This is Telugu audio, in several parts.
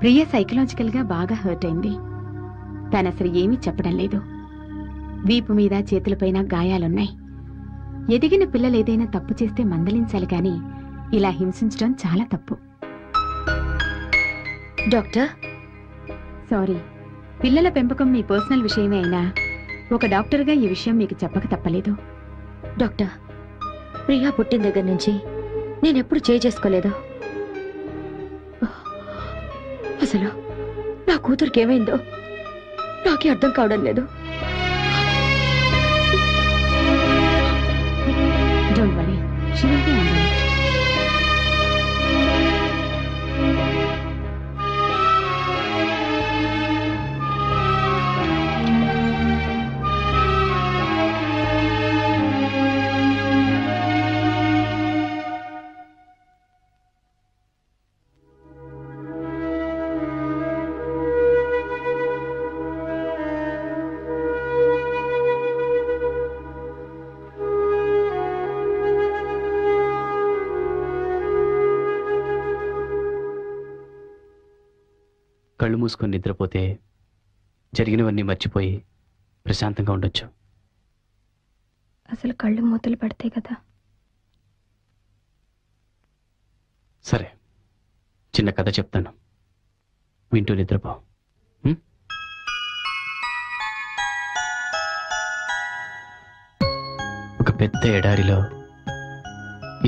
ప్రియ సైకలాజికల్గా బాగా హర్ట్ అయింది. తనసలు ఏమీ చెప్పడం లేదు. వీపు మీద చేతులపైన గాయాలున్నాయి. ఎదిగిన పిల్లలేదైనా తప్పు చేస్తే మందలించాలి కానీ ఇలా హింసించడం చాలా తప్పు. డాక్టర్, సారీ, పిల్లల పెంపకం మీ పర్సనల్ విషయమే అయినా ఒక డాక్టర్గా ఈ విషయం మీకు చెప్పక తప్పలేదు. డాక్టర్, ప్రియా పుట్టిన దగ్గర నుంచి నేనెప్పుడు చేసుకోలేదు. అసలు నా కూతురికి ఏమైందో నాకే అర్థం కావడం లేదు. Don't worry, she will be all right. కళ్ళు మూసుకొని నిద్రపోతే జరిగినవన్నీ మర్చిపోయి ప్రశాంతంగా ఉండొచ్చు. అసలు కళ్ళు మూతలు పడితే కదా. సరే, చిన్న కథ చెప్తాను, వింటూ నిద్రపో. ఒక పెద్ద ఎడారిలో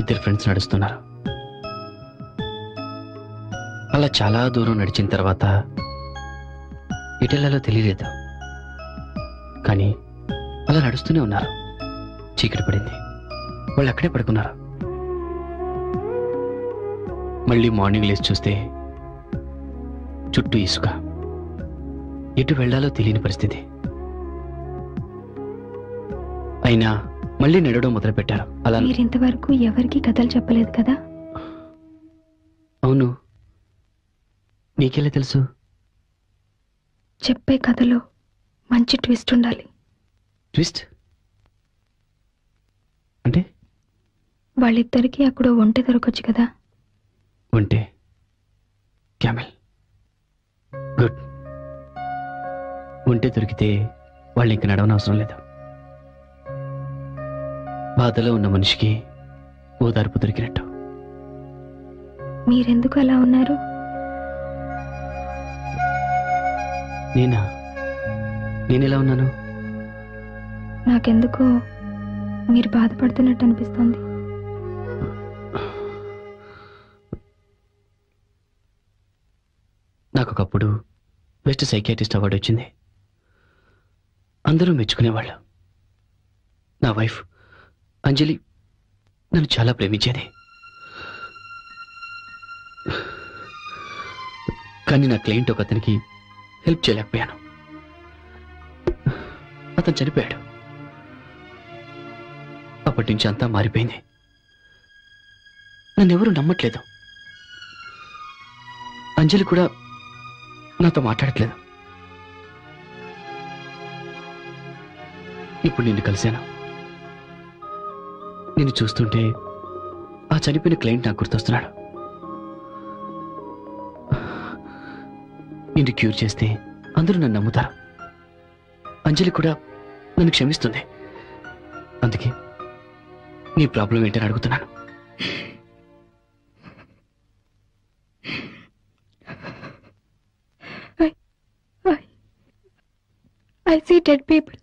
ఇద్దరు ఫ్రెండ్స్ నడుస్తున్నారు. అలా చాలా దూరం నడిచిన తర్వాత ఎటెళ్లాలో తెలియలేదు. కానీ అలా నడుస్తూనే ఉన్నారు. చీకటి పడింది. వాళ్ళు అక్కడే పడుకున్నారు. మళ్ళీ మార్నింగ్ లేచి చూస్తే చుట్టూ ఇసుక. ఎటు వెళ్లాలో తెలియని పరిస్థితి. అయినా మళ్ళీ నడవడం మొదలుపెట్టారు. అలా ఇంతవరకు ఎవరికి కథలు చెప్పలేదు కదా? అవును, నీకెలా తెలుసు? చెప్పే కథలో మంచి ట్విస్ట్ ఉండాలి. ట్విస్ట్ అంటే? వాళ్ళిద్దరికీ అక్కడ ఒంటె దొరకొచ్చు కదా. ఒంటె, క్యామెల్, గుడ్. ఒంటె దొరికితే వాళ్ళు ఇంక నడవనవసరం లేదు. బాధలో ఉన్న మనిషికి ఓదార్పు దొరికినట్టు. మీరెందుకు అలా ఉన్నారు? నేనెలా ఉన్నాను? నాకెందుకో మీరు బాధపడుతున్నట్టు అనిపిస్తుంది. నాకు ఒకప్పుడు బెస్ట్ సైకియాట్రిస్ట్ అవార్డు వచ్చింది. అందరూ మెచ్చుకునేవాళ్ళు. నా వైఫ్ అంజలి నన్ను చాలా ప్రేమించేది. కానీ నా క్లయింట్ ఒక అతనికి హెల్ప్ చేయలేకపోయాను. అతను చనిపోయాడు. అప్పటి నుంచి అంతా మారిపోయింది. నన్నెవరూ నమ్మట్లేదు. అంజలి కూడా నాతో మాట్లాడట్లేదు. ఇప్పుడు నిన్ను కలిశాను. నిన్ను చూస్తుంటే ఆ చనిపోయిన క్లయింట్ నాకు గుర్తొస్తున్నాడు. నిన్ను క్యూర్ చేస్తే అందరూ నన్ను నమ్ముతారు. అంజలి కూడా నన్ను క్షమిస్తుంది. అందుకే నీ ప్రాబ్లం ఏంటని అడుగుతున్నాను. I see dead people.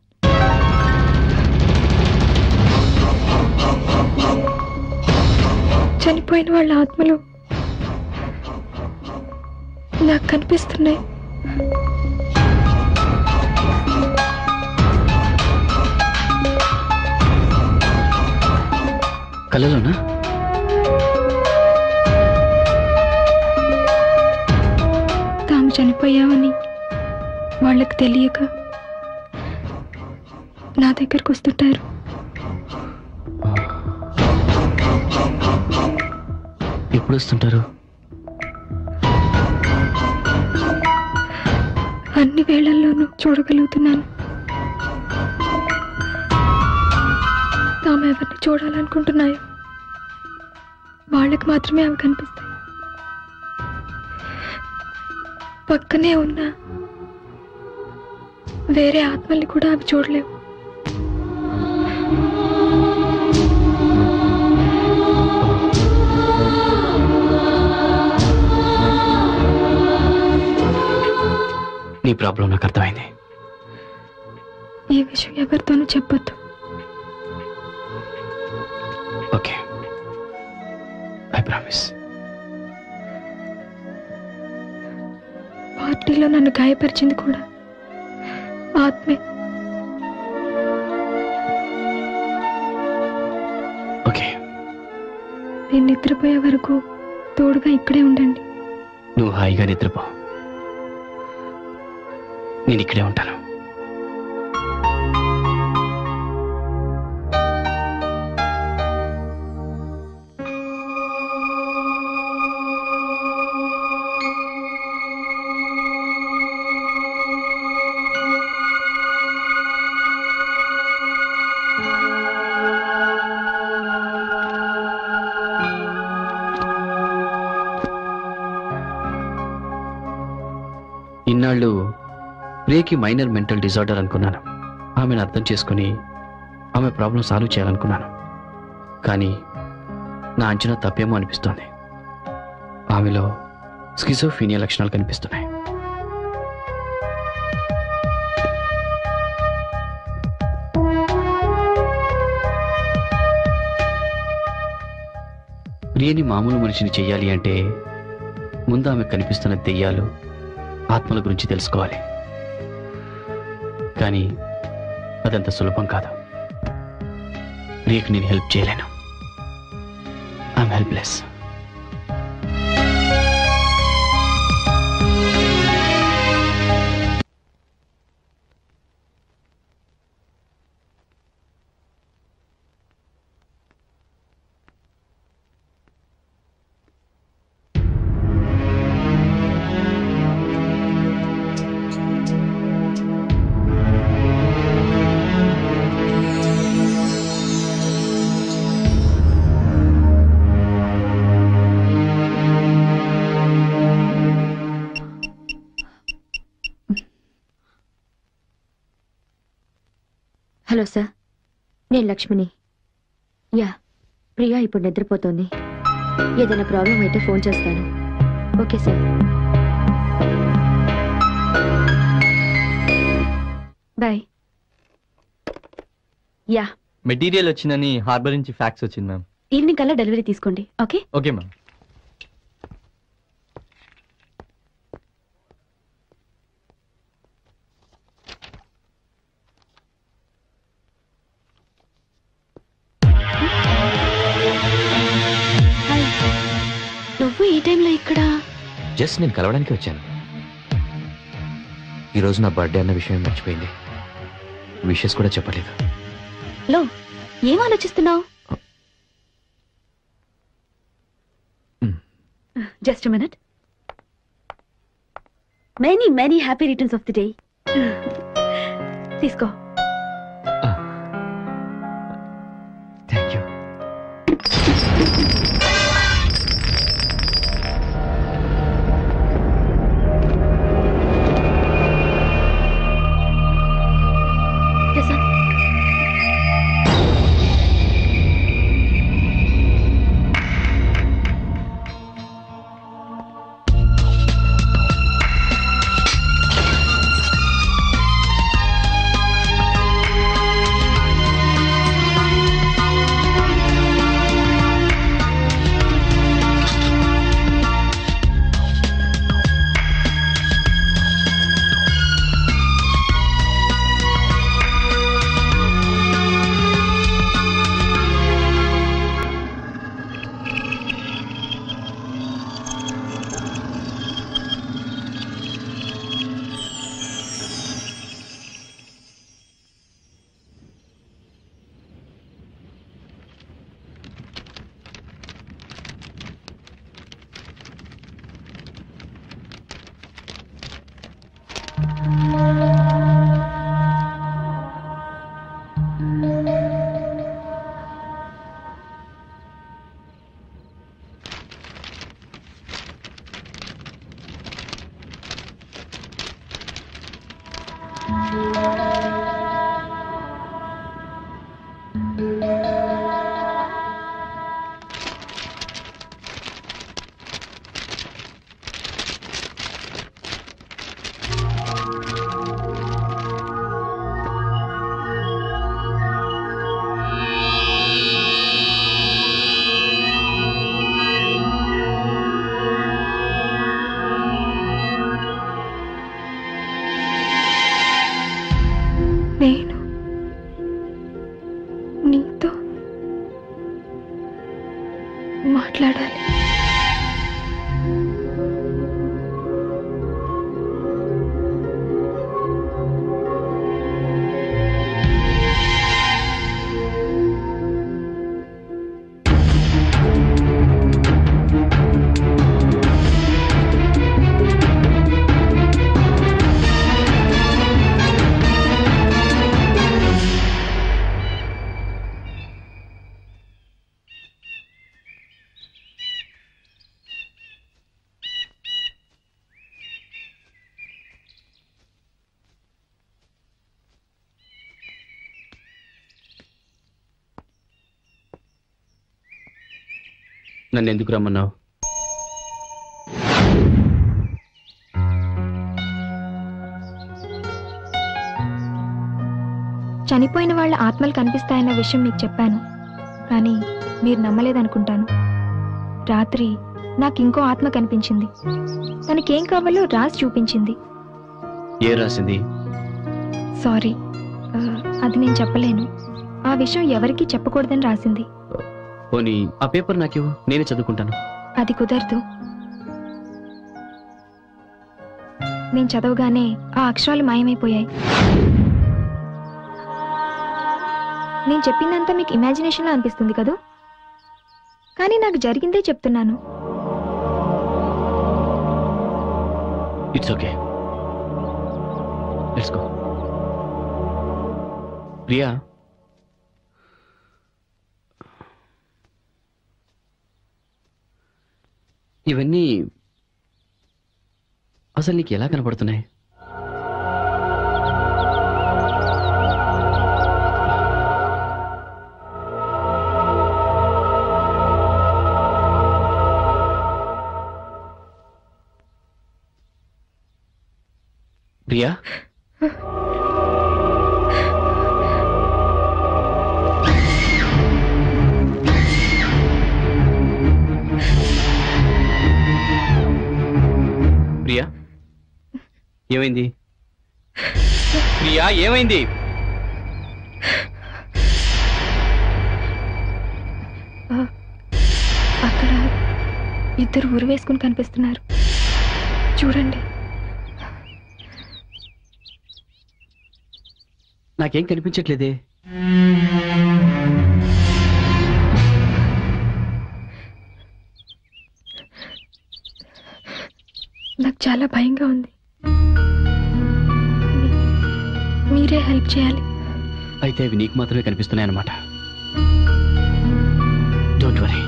చనిపోయిన వాళ్ళ ఆత్మలు నాకు కనిపిస్తున్నాయి. కళ్ళలోనా? తాము చనిపోయామని వాళ్ళకి తెలియక నా దగ్గరకు వస్తుంటారు. ఎప్పుడు వస్తుంటారు? అన్ని వేళల్లోనూ చూడగలుగుతున్నాను. తాము ఎవరిని చూడాలనుకుంటున్నాయో వాళ్ళకి మాత్రమే అవి కనిపిస్తాయి. పక్కనే ఉన్నా వేరే ఆత్మల్ని కూడా అవి చూడలేవు. నీ ప్రాబ్లం నాకు అర్థమైంది. ఈ విషయం ఎవరితోనూ చెప్పొద్దు. Okay, I promise. పార్టీలో నన్ను గాయపరిచింది కూడా ఆత్మే. ఓకే, నేను నిద్రపోయే వరకు తోడుగా ఇక్కడే ఉండండి. నువ్వు హాయిగా నిద్రపో, నేను ఇక్కడే ఉంటాను. ఇన్నాళ్ళు ప్రియకి మైనర్ మెంటల్ డిజార్డర్ అనుకున్నాను. ఆమెను అర్థం చేసుకుని ఆమె ప్రాబ్లం సాల్వ్ చేయాలనుకున్నాను. కానీ నా అంచనా తప్పేమో అనిపిస్తోంది. ఆమెలో స్కిజోఫీనియా లక్షణాలు కనిపిస్తున్నాయి. ప్రియని మామూలు మనిషిని చెయ్యాలి అంటే ముందు ఆమె కనిపిస్తున్న దెయ్యాలు, ఆత్మల గురించి తెలుసుకోవాలి. కానీ అదంత సులభం కాదు. ప్రియకి నేను హెల్ప్ చేయలేను. I'm helpless. హలో సార్, నేను లక్ష్మిని. యా, ప్రియా ఇప్పుడు నిద్రపోతోంది. ఏదైనా ప్రాబ్లం అయితే ఫోన్ చేస్తాను. Okay sir, bye. Yeah, material వచ్చిందని హార్బర్ నుంచి ఫ్యాక్స్ వచ్చింది మ్యామ్. ఈవినింగ్ కల్లా డెలివరీ తీసుకోండి. Okay okay ma'am. నువ్వు ఈ టైంలో ఇక్కడ? జస్ట్ నేను కలవడానికి వచ్చాను. ఈరోజు నా బర్త్డే అన్న విషయం మర్చిపోయింది. విషెస్ కూడా చెప్పలేదు. లో, ఏం ఆలోచిస్తున్నావు? Just minute. Many many happy returns of the day. తీసుకో. Thank you. ఉండాలి. నన్ను ఎందుకు రమ్మన్నావు? చనిపోయిన వాళ్ళ ఆత్మలు కనిపిస్తాయన్న విషయం మీకు చెప్పాను, కానీ మీరు నమ్మలేదనుకుంటాను. రాత్రి నాకు ఇంకో ఆత్మ కనిపించింది. తనకేం కావాలో రాసి చూపించింది. ఏ రాసింది? సారీ, అది నేను చెప్పలేను. ఆ విషయం ఎవరికీ చెప్పకూడదని రాసింది. పోనీ ఆ పేపర్ నాకివ్వు, నేనే చదువుకుంటాను. అది కుదరదు. నేను చదవగానే ఆ అక్షరాలు మాయమైపోయాయి. నేను చెప్పిందంతా మీకు ఇమాజినేషన్లో అనిపిస్తుంది కదూ, కానీ నాకు జరిగిందే చెప్తున్నాను. It's okay, let's go. Priya, ఇవన్నీ అసలు నీకు ఎలా కనపడుతున్నాయి? ప్రియా, ప్రియా ఏమైంది? ప్రియా ఏమైంది? అక్కడ ఇద్దరు ఊరు వేసుకుని కనిపిస్తున్నారు, చూడండి. నాకేం కనిపించట్లేదే. నాకు చాలా భయంగా ఉంది. మీరే హెల్ప్ చేయాలి. అయితే అవి నీకు మాత్రమే కనిపిస్తున్నాయన్నమాట. Don't worry,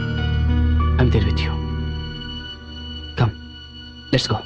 I'm there with you. Come, let's go.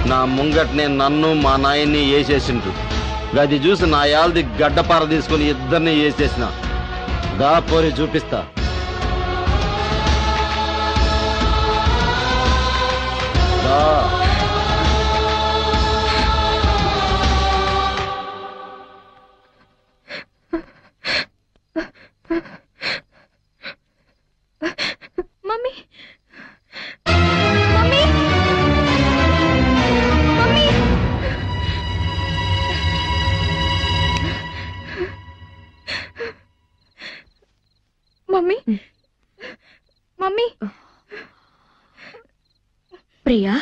నా ముంగట్నే నన్ను మా నాయన్ని వేసేసిండ్రు. గది చూసి నా యాల్ది గడ్డపార తీసుకుని ఇద్దరిని వేసేసిన. దా పోరి చూపిస్తా. దా. Mummy mummy mummy mummy mummy Priya,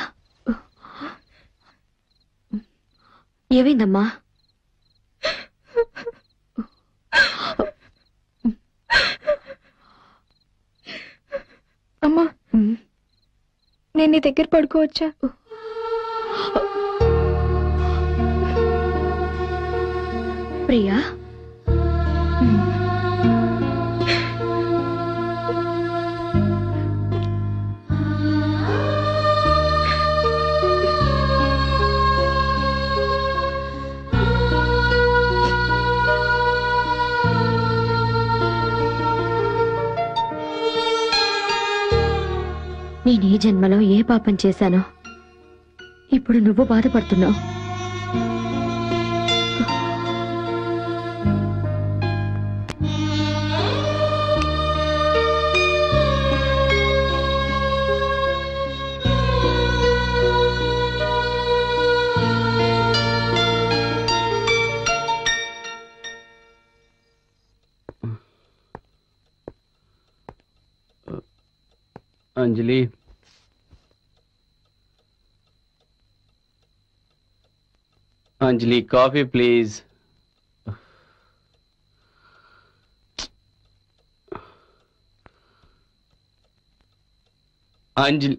ఏమైందమ్మా? అమ్మా, నేను నీ దగ్గర పడుకోవచ్చా? ప్రియా, నేను ఈ జన్మలో ఏ పాపం చేశానో ఇప్పుడు నువ్వు బాధపడుతున్నావు. Anjali, Anjali, coffee please. Anjali,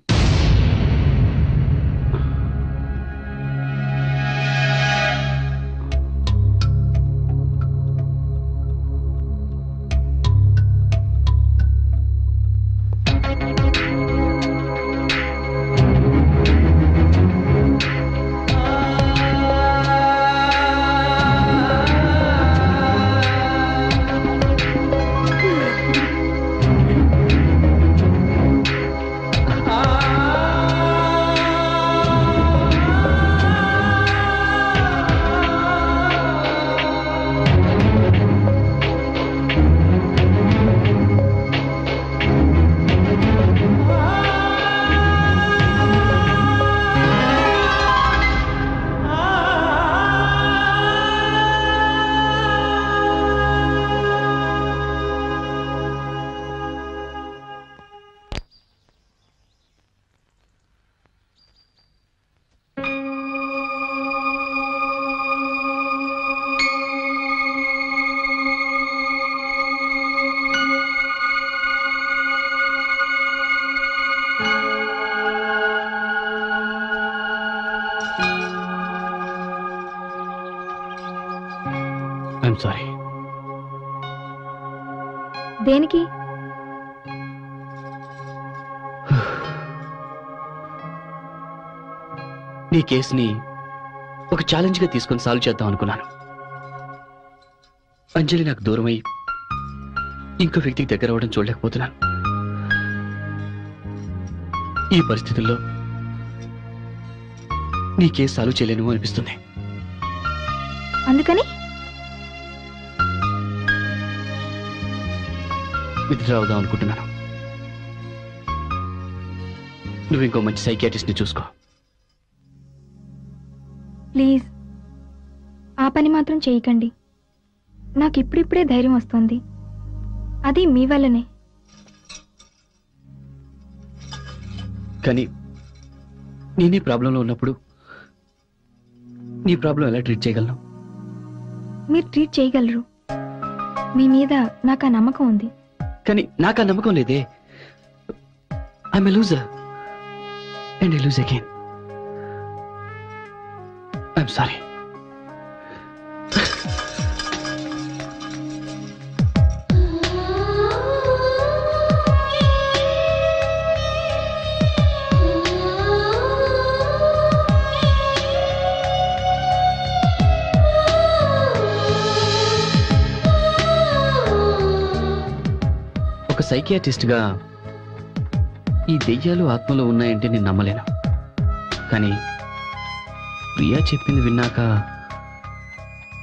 I'm sorry. దేనికి? నీ కేసుని ఒక ఛాలెంజ్ గా తీసుకొని సాల్వ్ చేద్దాం అనుకున్నాను. అంజలి నాకు దూరమై ఇంకో వ్యక్తికి దగ్గర అవ్వడం చూడలేకపోతున్నాను. ఈ పరిస్థితుల్లో నీ కేసు సాల్వ్ చేయలేను అనిపిస్తుంది. అందుకని విత్డ్రా అవుదాం అనుకుంటున్నాను. నువ్వు ఇంకో మంచి సైకియాట్రిస్ట్ ని చూసుకో. ప్లీజ్ ఆ పని మాత్రం చేయకండి. నాకు ఇప్పుడిప్పుడే ధైర్యం వస్తుంది. అది మీ వల్లనే. కానీ నేనే ప్రాబ్లంలో ఉన్నప్పుడు నీ ప్రాబ్లం ఎలా ట్రీట్ చేయగలను? మీరు ట్రీట్ చేయగలరు. మీ మీద నాకు ఆ నమ్మకం ఉంది. కానీ నాకు ఆ నమ్మకం లేదే. I'm a loser and I lose again. I'm sorry. సైకియాట్రిస్ట్గా ఈ దెయ్యాలు ఆత్మలు ఉన్నాయంటే నేను నమ్మలేను. కానీ ప్రియా చెప్పింది విన్నాక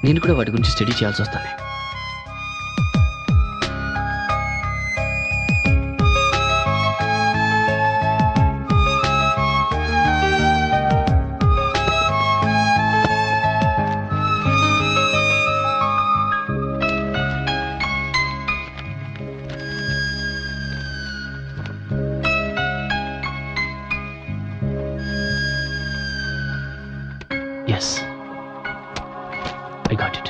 నేను కూడా వాటి గురించి స్టడీ చేయాల్సి వస్తుంది. Yes, I got it.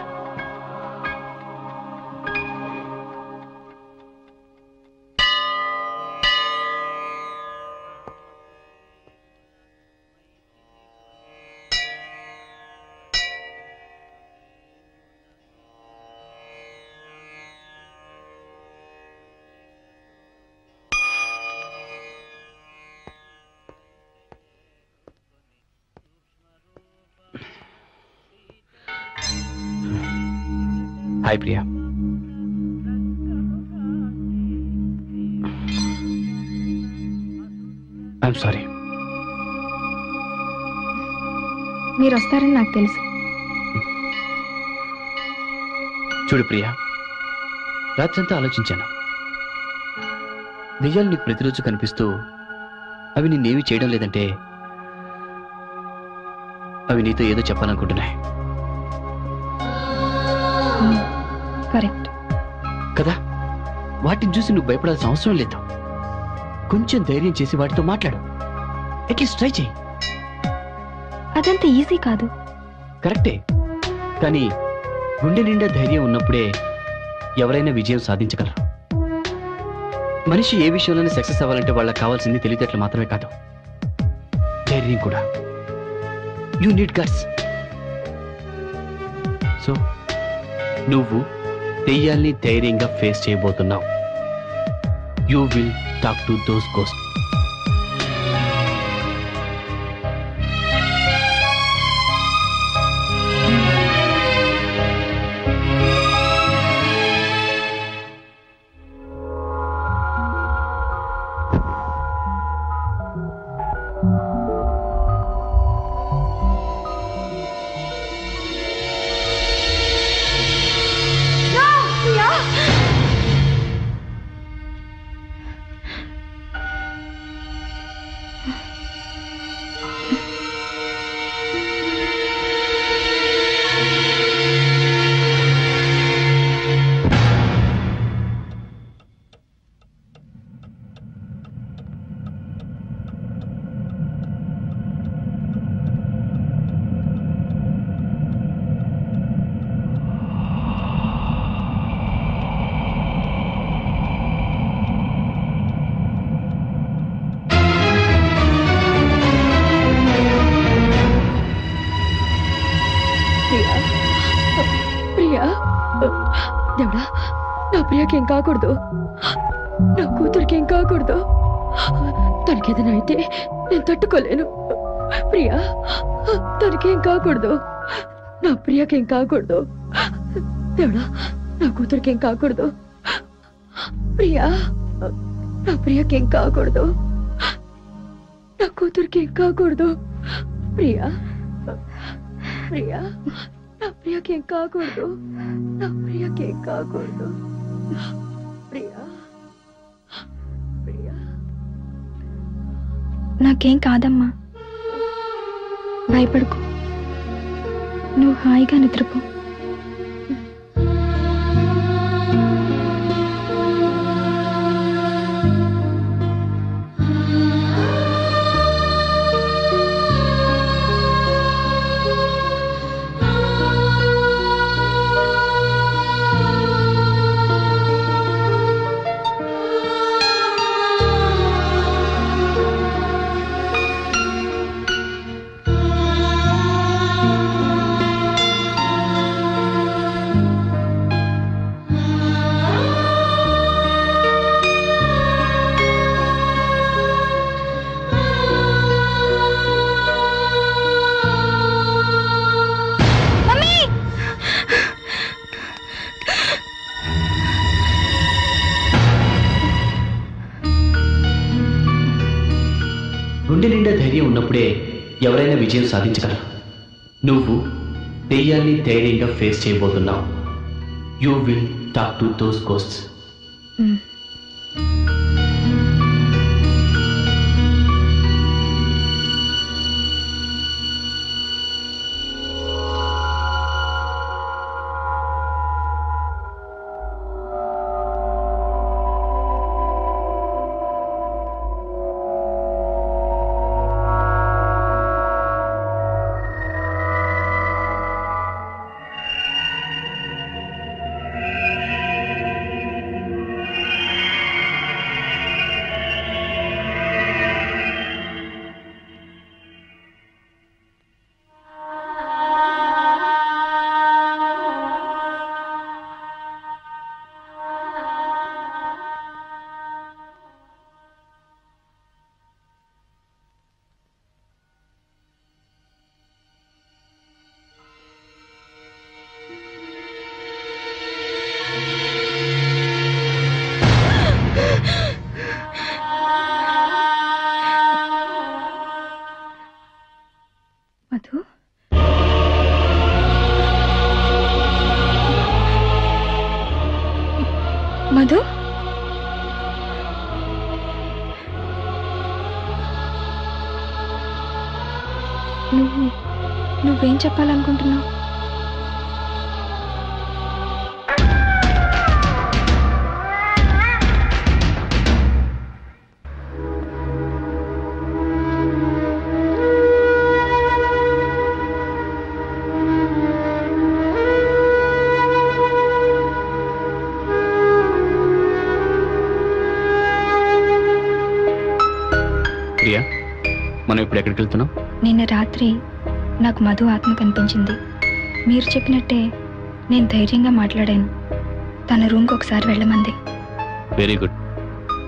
Hi, Priya. I'm sorry. మీరు వస్తారని నాకు తెలుసు. చూడు ప్రియా, రాత్రంతా ఆలోచించాను. దెయ్యాలు నీకు ప్రతిరోజు కనిపిస్తూ అవి నిన్నేమీ చేయడం లేదంటే అవి నీతో ఏదో చెప్పాలనుకుంటున్నాయి కరెక్ట్ కదా. వాటిని చూసి నువ్వు భయపడాల్సిన అవసరం లేదు. కొంచెం ధైర్యం చేసి వాటితో మాట్లాడు. అట్లీస్ట్ ట్రై చేయి. అదంత ఈజీ కాదు. కరెక్టే, కానీ గుండె నిండా ధైర్యం ఉన్నప్పుడే ఎవరైనా విజయం సాధించగలరు. మనిషి ఏ విషయంలోనే సక్సెస్ అవ్వాలంటే వాళ్ళకి కావాల్సింది తెలివితేటలు మాత్రమే కాదు, ధైర్యం కూడా. You need guts. సో నువ్వు దెయ్యాల్ని ధైర్యంగా ఫేస్ చేయబోతున్నావు. You will talk to those ghost. దేవుడా, నా ప్రియకేం కాకూడదు, నా కూతురికేం కాకూడదు. తనకేదైనా అయితే నేను తట్టుకోలేను. ప్రియా, తనకేం కాకూడదు, నా ప్రియకేం కాకూడదు. దేవుడా, నా కూతురికేం కాకూడదు. ప్రియా, నా ప్రియకేం కాకూడదు, నా కూతురికేం కాకూడదు. ప్రియా, ప్రియా, నా ప్రియకేం కాకూడదు, నా ప్రియకేం కాకూడదు. ప్రియా, ప్రియా, నాకేం కాదమ్మా, భయపడుకో, నువ్వు హాయిగా నిద్రపో. గుండె నిండా ధైర్యం ఉన్నప్పుడే ఎవరైనా విజయం సాధించగలరు. నువ్వు దెయ్యాన్ని ధైర్యంగా ఫేస్ చేయబోతున్నావు. You will talk to those ghosts. Madhu Madhu నువ్వేం చెప్పాలనుకుంటున్నావు? ప్రియా, మనం ఇప్పుడు ఎక్కడికి వెళ్తున్నాం? నిన్న రాత్రి నాకు మధు ఆత్మ కనిపించింది. మీరు చెప్పినట్టే నేను ధైర్యంగా మాట్లాడాను. తన రూమ్కి ఒకసారి వెళ్ళమంది. Very good.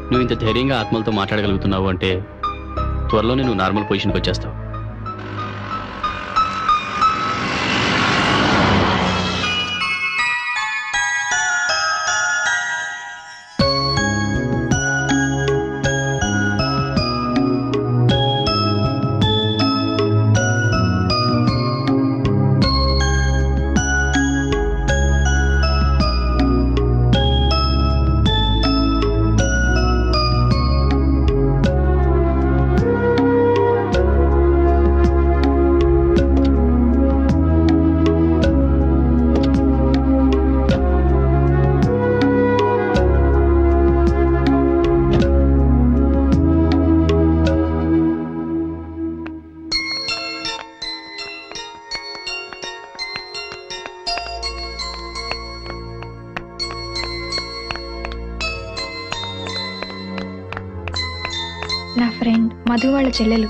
నువ్వు ఇంత ధైర్యంగా ఆత్మలతో మాట్లాడగలుగుతున్నావు అంటే త్వరలోనే నువ్వు నార్మల్ పొజిషన్కి వచ్చేస్తావు. నా ఫ్రెండ్ మధు వాళ్ళ చెల్లెలు.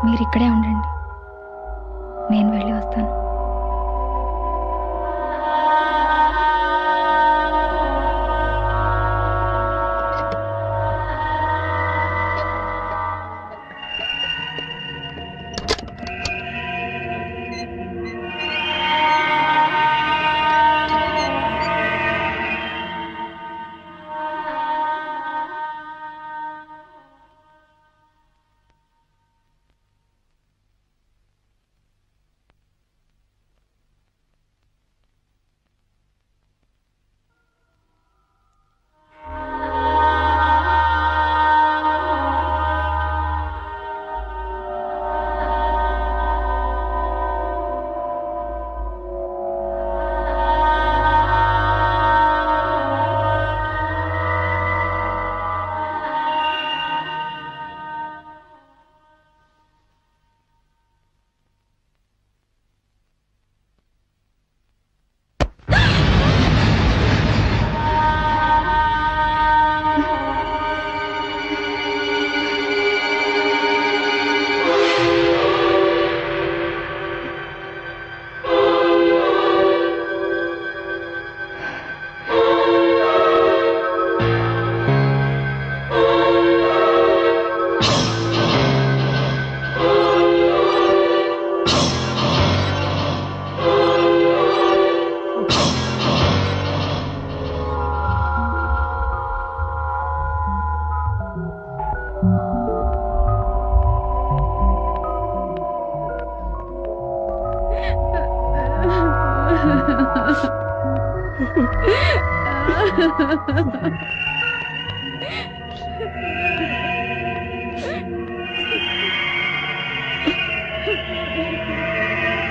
మీరు ఇక్కడే ఉండండి, నేను వెళ్ళి వస్తాను.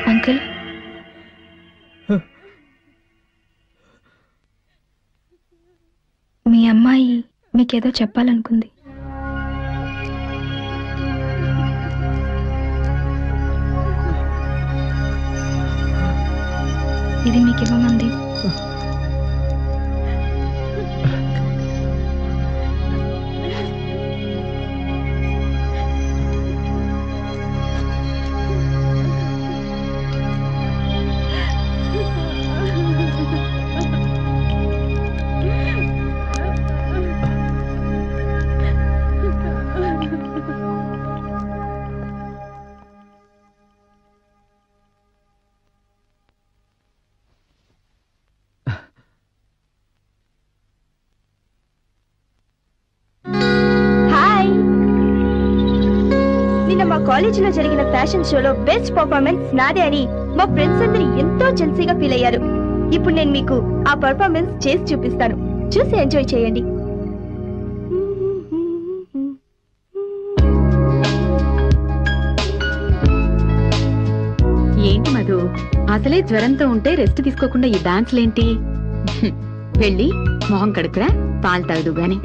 అంకుల్, మీ అమ్మాయి మీకేదో చెప్పాలనుకుంది. ఇది మీకు ఇవ్వమంది. కాలేజీలో జరిగిన ఫ్యాషన్ షోలో బెస్ట్ పర్ఫార్మెన్స్ నాదే అని మా ఫ్రెండ్స్ అందరూ ఎంతో జెల్సీగా ఫీల్ అయ్యారు. ఇప్పుడు నేను మీకు ఆ పర్ఫార్మెన్స్ చేసి చూపిస్తాను, చూసి ఎంజాయ్ చేయండి. ఏంటి మధు, అసలే జ్వరంతో ఉంటే రెస్ట్ తీసుకోకుండా ఈ డాన్స్లేంటి? వెళ్ళి మొహం కడుకురా, పాలు తాగదు గాని.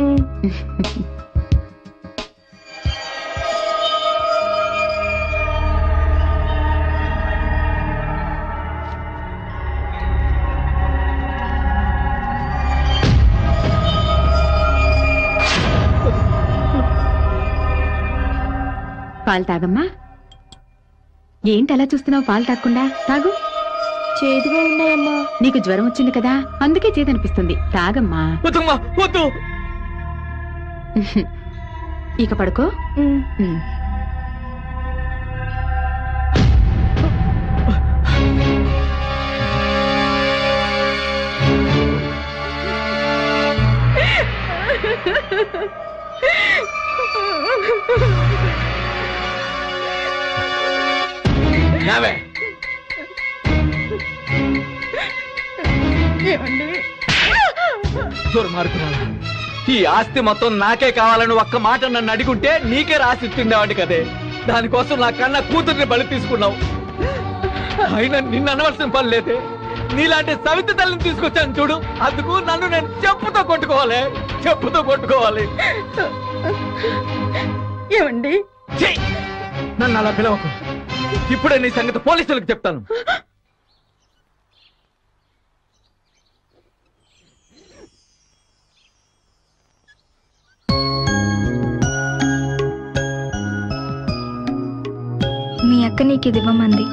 పాలు తాగమ్మా. ఏంటి అలా చూస్తున్నావు? పాలు తాగకుండా తాగు. చేదుగా ఉన్నాయమ్మా. నీకు జ్వరం వచ్చింది కదా, అందుకే చేదనిపిస్తుంది. తాగమ్మా. ఇక పడుకో. ఈ ఆస్తి మొత్తం నాకే కావాలని ఒక్క మాట నన్ను అడిగుంటే నీకే రాసి ఇచ్చిండేవాడి కదే. దానికోసం నా కన్నా కూతుర్ని బలి తీసుకున్నావు. అయినా నిన్ను అనవలసిన పని లేదే. నీలాంటి సవితి తల్లిని తీసుకొచ్చాను చూడు, అందుకు నన్ను నేను చెప్పుతో కొట్టుకోవాలి. ఏమండి, నన్ను అలా పిలవకు. ఇప్పుడే నీ సంగతి పోలీసులకు చెప్తాను. మీ అక్క నీకు ఇది ఇవ్వమంది.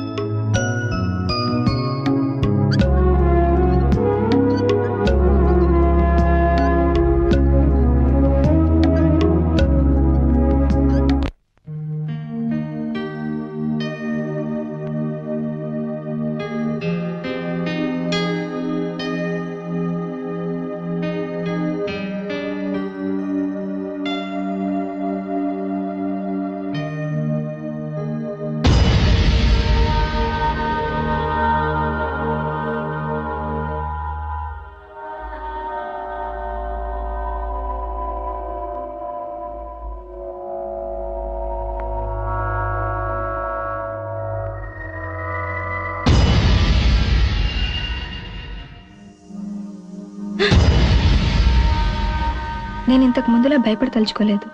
నేను ఇంతకు ముందులా భయపడి తలుచుకోలేదు.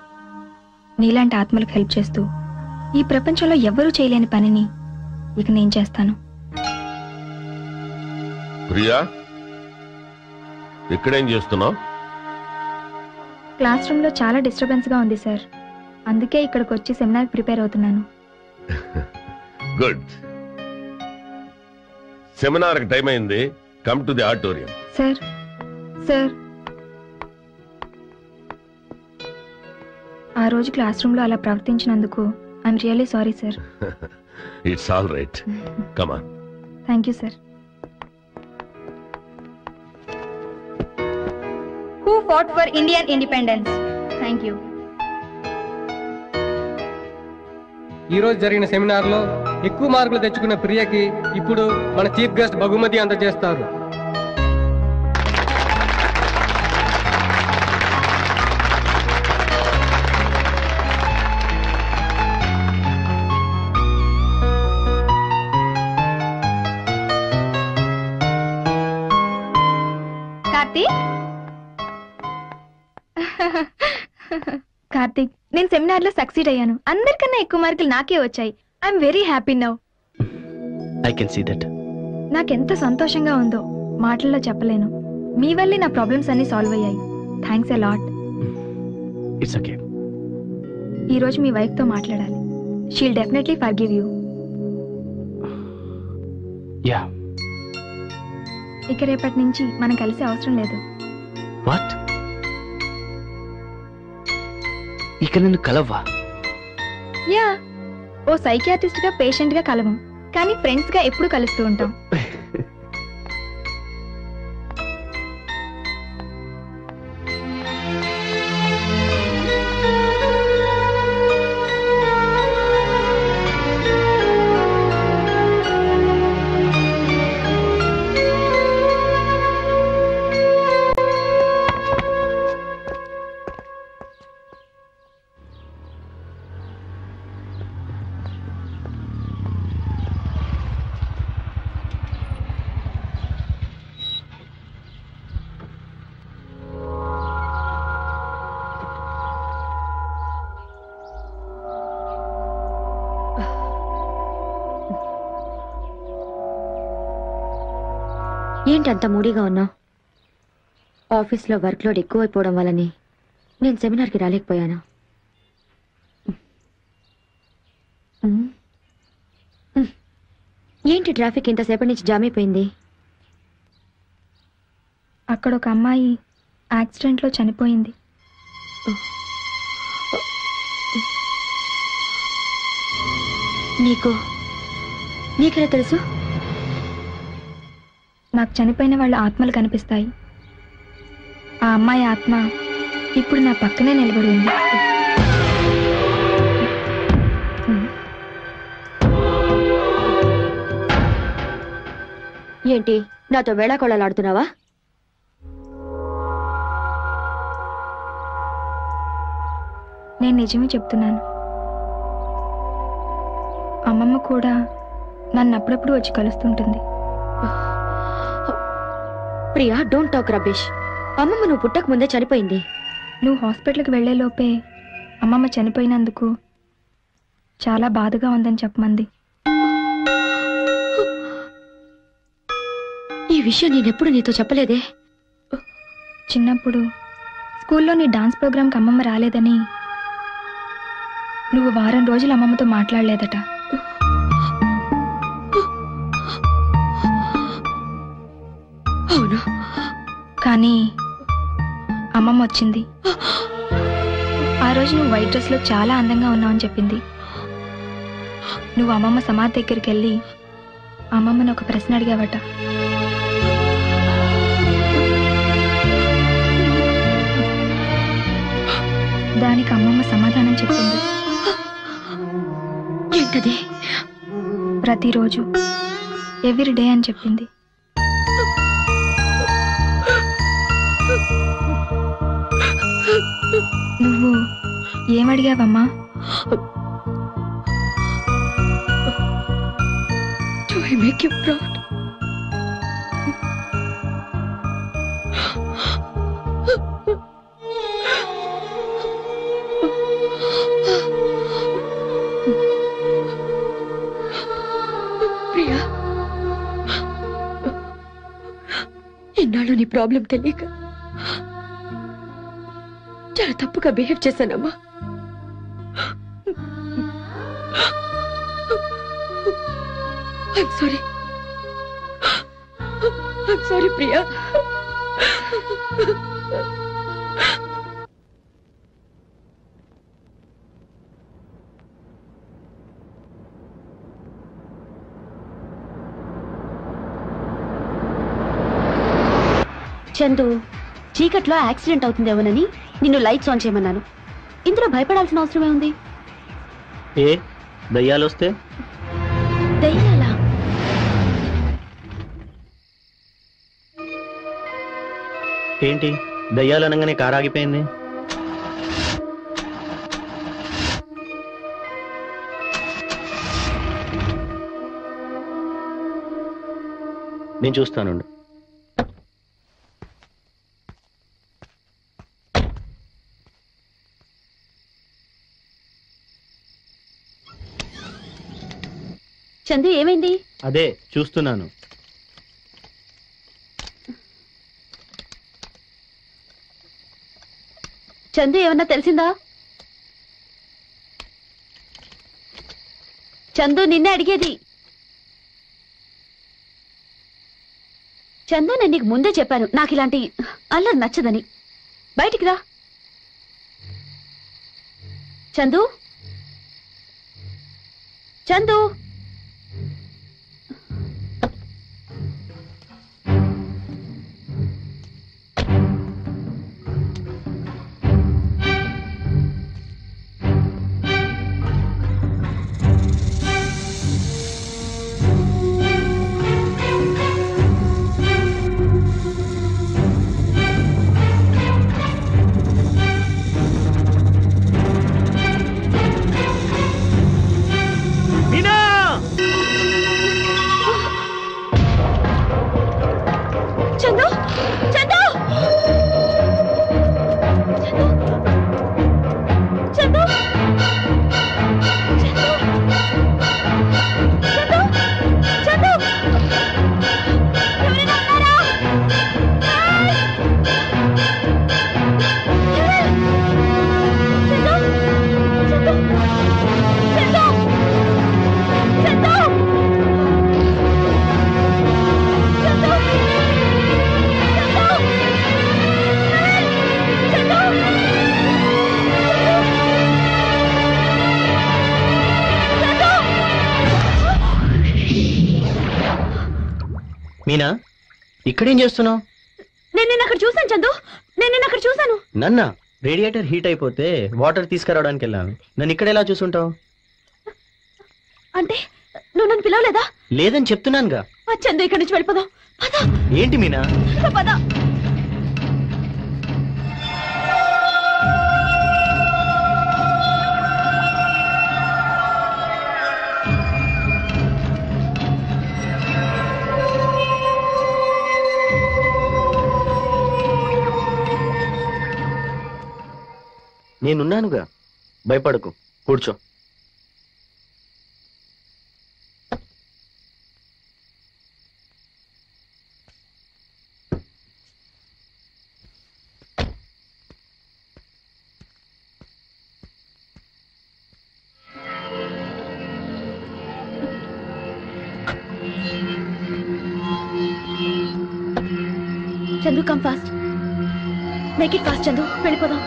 నీలాంటి ఆత్మలకు హెల్ప్ చేస్తూ ఈ ప్రపంచంలో ఎవ్వరూ చేయలేని పనిని ఇక నేను చేస్తాను. ప్రియా, ఇక్కడేం చేస్తున్నావు? క్లాస్ రూమ్ లో చాలా డిస్టర్బెన్స్ గా ఉంది సార్, అందుకే ఇక్కడికి వచ్చి సెమినార్ ప్రిపేర్ అవుతున్నాను. గుడ్. సెమినార్ కి టైం అయింది, come to the auditorium. Sir sir ఆ రోజు క్లాస్ రూమ్ లో అలా ప్రవర్తించినందుకు I'm really sorry sir. It's all right, come on. Thank you sir. Who fought for Indian independence? Thank you. ఈ రోజు జరిగిన సెమినార్ లో ఎక్కువ మార్కులు తెచ్చుకున్న ప్రియకి ఇప్పుడు మన చీఫ్ గెస్ట్ బహుమతి అందజేస్తారు. కార్తీక్, నేను సెమినార్ లో సక్సీడ్ అయ్యాను. అందరికన్నా ఎక్కువ మార్కులు నాకే వచ్చాయి. I'm very happy now. I can see that. నాకెంత సంతోషంగా ఉందో మాటల్లో చెప్పలేను. మీ వల్లే నా ప్రాబ్లమ్స్ అన్ని సాల్వ్ అయ్యాయి. Thanks a lot. It's okay. ఈ రోజు మీ వైఫ్ తో మాట్లాడాలి. She'll definitely forgive you. Yeah. ఇక రేపటి నుంచి మనం కలిసే అవసరం లేదు. వాట్? ఇక నన్ను కలవ్వా? యా. ఓ సైకియాట్రిస్ట్ గా పేషెంట్ గా కలవం, కానీ ఫ్రెండ్స్ గా ఎప్పుడు కలుస్తూ ఉంటాం. ఏంటి అంత మూడీగా ఉన్నావు? ఆఫీస్లో వర్క్ లోడ్ ఎక్కువైపోవడం వల్లని నేను సెమినార్కి రాలేకపోయాను. ఏంటి ట్రాఫిక్ ఇంతసేపటి నుంచి జామ్ అయిపోయింది? అక్కడ ఒక అమ్మాయి యాక్సిడెంట్ లో చనిపోయింది. నీకెలా తెలుసు? నాకు చనిపోయిన వాళ్ళ ఆత్మలు కనిపిస్తాయి. ఆ అమ్మాయి ఆత్మ ఇప్పుడు నా పక్కనే నిలబడి ఉంది. ఏంటి నాతో వేళాకోళాలాడుతున్నావా? నేను నిజమే చెప్తున్నాను. అమ్మమ్మ కూడా నన్ను అప్పుడప్పుడు వచ్చి కలుస్తుంటుంది. Priya, don't talk rubbish. అమ్మమ్మ నువ్వు పుట్టక ముందే చనిపోయింది. నువ్వు హాస్పిటల్కి వెళ్లే లోపే అమ్మమ్మ చనిపోయినందుకు చాలా బాధగా ఉందని చెప్పమంది. ఈ విషయం నేనెప్పుడు నీతో చెప్పలేదే. చిన్నప్పుడు స్కూల్లో నీ డాన్స్ ప్రోగ్రాంకి అమ్మమ్మ రాలేదని నువ్వు వారం రోజులు అమ్మమ్మతో మాట్లాడలేదట. అవును, కానీ అమ్మమ్మ వచ్చింది. ఆ రోజు నువ్వు వైట్ డ్రెస్లో చాలా అందంగా ఉన్నావని చెప్పింది. నువ్వు అమ్మమ్మ సమాధి దగ్గరికి వెళ్ళి అమ్మమ్మని ఒక ప్రశ్న అడిగావట. దానికి అమ్మమ్మ సమాధానం చెప్పింది. ఏంటది? ప్రతిరోజు, ఎవ్రీ డే అని చెప్పింది. నువ్వు ఏమడిగావమ్మా? Do I make you proud? Priya, ఇన్నాళ్ళు నీ ప్రాబ్లం తెలియక చాలా తప్పుగా బిహేవ్ చేశానమ్మా. I'm sorry Priya. చందు, చీకట్లో యాక్సిడెంట్ అవుతుందేమోనని నిన్ను లైట్స్ ఆన్ చేయమన్నాను. ఇందులో భయపడాల్సిన అవసరమే ఉంది? ఏ దయ్యాలు వస్తే? దయ్యాలా? ఏంటి దయ్యాలు అనగానే కారు ఆగిపోయింది? నేను చూస్తాను. చందు ఏమైంది? అదే చూస్తున్నాను. చందు ఏమన్నా తెలిసిందా? చందు నిన్నే అడిగేది. చందు నేను నీకు ముందే చెప్పాను నాకు ఇలాంటి అల్లరి నచ్చదని. బయటికి రా చందు. చందు మీనా, ఇక్కడేం చేస్తున్నావు? నేను నిన్న అక్కడ చూసాను చందు, నేను నిన్న అక్కడ చూసాను. నన్న రేడియేటర్ హీట్ అయిపోతే వాటర్ తీసుకురావడానికి వెళ్ళాను. నన్ను ఇక్కడ ఎలా చూసుంటావు? అంటే నువ్వు నన్ను పిలవలేదా? లేదని చెప్తున్నానుగా. చందు ఇక్కడి నుంచి వెళ్ళిపోదాం. ఏంటి మీనా? పద. నేనున్నానుగా, భయపడకు, కూర్చో. Chandu come fast, make it fast Chandu, వెళ్ళిపోదాం.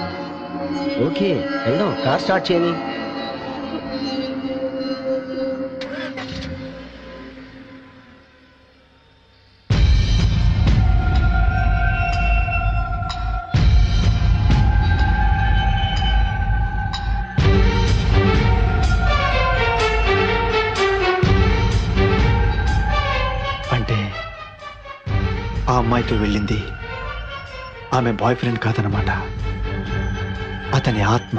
ఓకే వెళ్దాం, కార్ స్టార్ట్ చేయని. అంటే ఆ అమ్మాయితో వెళ్ళింది ఆమె బాయ్ ఫ్రెండ్ కాదనమాట, అతని ఆత్మ.